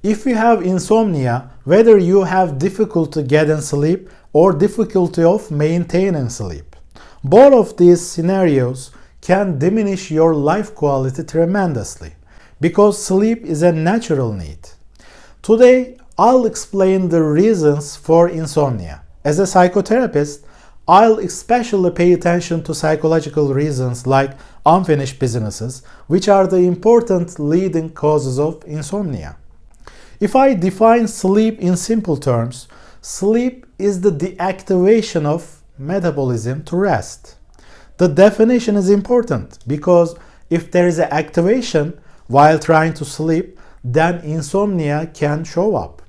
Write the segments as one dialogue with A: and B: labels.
A: If you have insomnia, whether you have difficulty getting sleep or difficulty of maintaining sleep, both of these scenarios can diminish your life quality tremendously because sleep is a natural need. Today, I'll explain the reasons for insomnia. As a psychotherapist, I'll especially pay attention to psychological reasons like unfinished businesses, which are the important leading causes of insomnia. If I define sleep in simple terms, sleep is the deactivation of metabolism to rest. The definition is important because if there is an activation while trying to sleep, then insomnia can show up.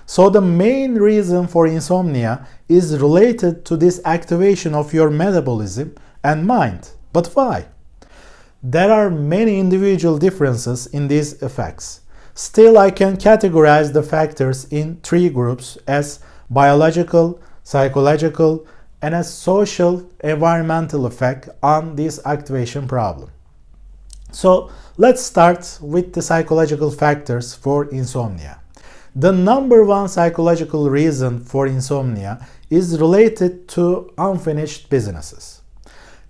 A: So the main reason for insomnia is related to this activation of your metabolism and mind. But why? There are many individual differences in these effects. Still, I can categorize the factors in three groups as biological, psychological, and a social-environmental effect on this activation problem. So let's start with the psychological factors for insomnia. The number one psychological reason for insomnia is related to unfinished businesses.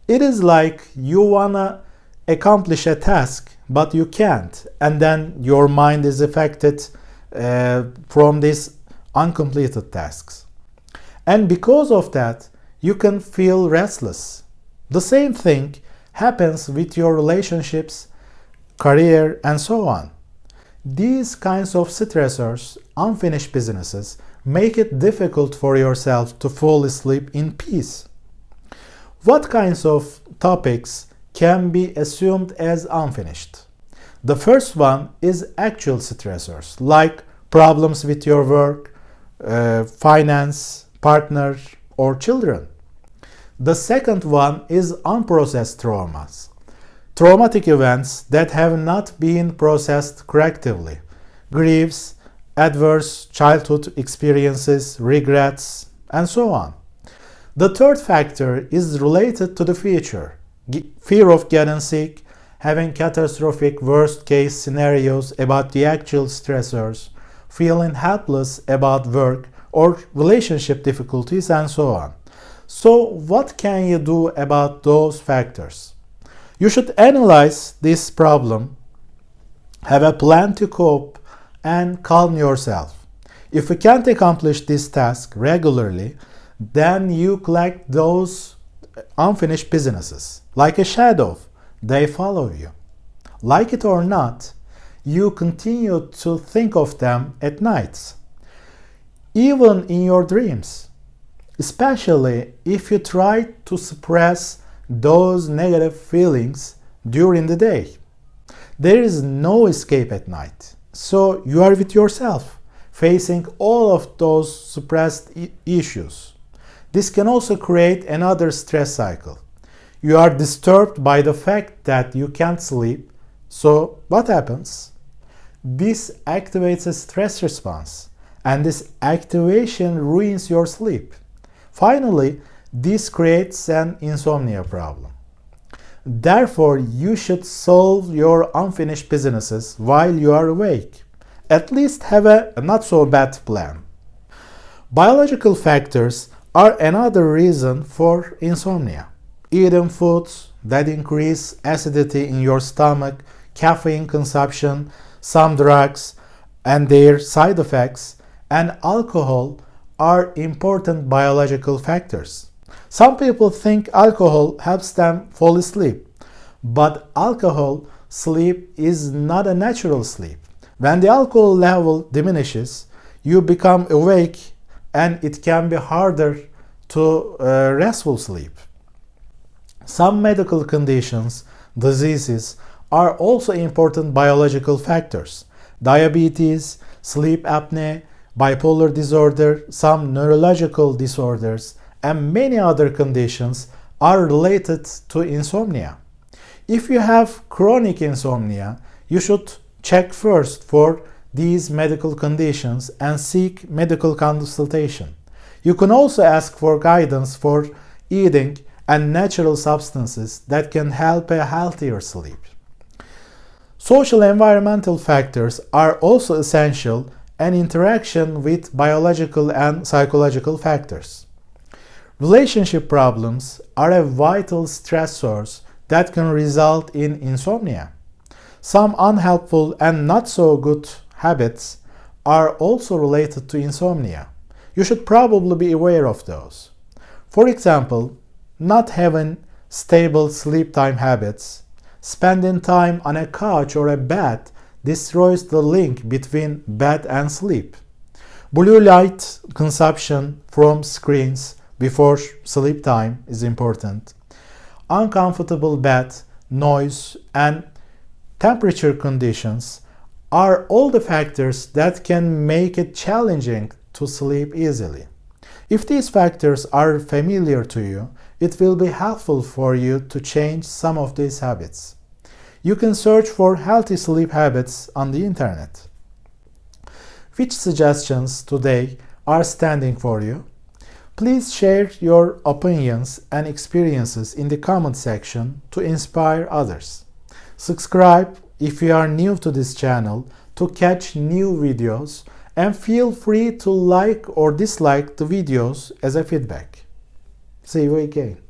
A: It is like you wanna accomplish a task, but you can't, and then your mind is affected from these uncompleted tasks. And because of that, you can feel restless. The same thing happens with your relationships, career, and so on. These kinds of stressors, unfinished businesses, make it difficult for yourself to fall asleep in peace. What kinds of topics can be assumed as unfinished? The first one is actual stressors, like problems with your work, finance, partner, or children. The second one is unprocessed traumas. Traumatic events that have not been processed correctly, griefs, adverse childhood experiences, regrets, and so on. The third factor is related to the future. Fear of getting sick, having catastrophic worst-case scenarios about the actual stressors, feeling helpless about work or relationship difficulties, and so on. So what can you do about those factors? You should analyze this problem, have a plan to cope, and calm yourself. If you can't accomplish this task regularly, then you collect those unfinished businesses. Like a shadow, they follow you. Like it or not, you continue to think of them at nights, even in your dreams, especially if you try to suppress those negative feelings during the day. There is no escape at night, so you are with yourself, facing all of those suppressed issues. This can also create another stress cycle. You are disturbed by the fact that you can't sleep, so what happens? This activates a stress response, and this activation ruins your sleep. Finally, this creates an insomnia problem. Therefore, you should solve your unfinished businesses while you are awake. At least have a not so bad plan. Biological factors are another reason for insomnia. Eating foods that increase acidity in your stomach, caffeine consumption, some drugs and their side effects, and alcohol are important biological factors. Some people think alcohol helps them fall asleep, but alcohol sleep is not a natural sleep. When the alcohol level diminishes, you become awake and it can be harder to restful sleep. Some medical conditions, diseases, are also important biological factors. Diabetes, sleep apnea, bipolar disorder, some neurological disorders, and many other conditions are related to insomnia. If you have chronic insomnia, you should check first for these medical conditions and seek medical consultation. You can also ask for guidance for eating and natural substances that can help a healthier sleep. Social environmental factors are also essential and interaction with biological and psychological factors. Relationship problems are a vital stress source that can result in insomnia. Some unhelpful and not so good habits are also related to insomnia. You should probably be aware of those. For example, not having stable sleep time habits, spending time on a couch or a bed destroys the link between bed and sleep. Blue light consumption from screens before sleep time is important. Uncomfortable bed, noise, and temperature conditions are all the factors that can make it challenging to sleep easily. If these factors are familiar to you, it will be helpful for you to change some of these habits. You can search for healthy sleep habits on the internet. Which suggestions today are standing for you? Please share your opinions and experiences in the comment section to inspire others. Subscribe if you are new to this channel to catch new videos, and feel free to like or dislike the videos as a feedback. See you again.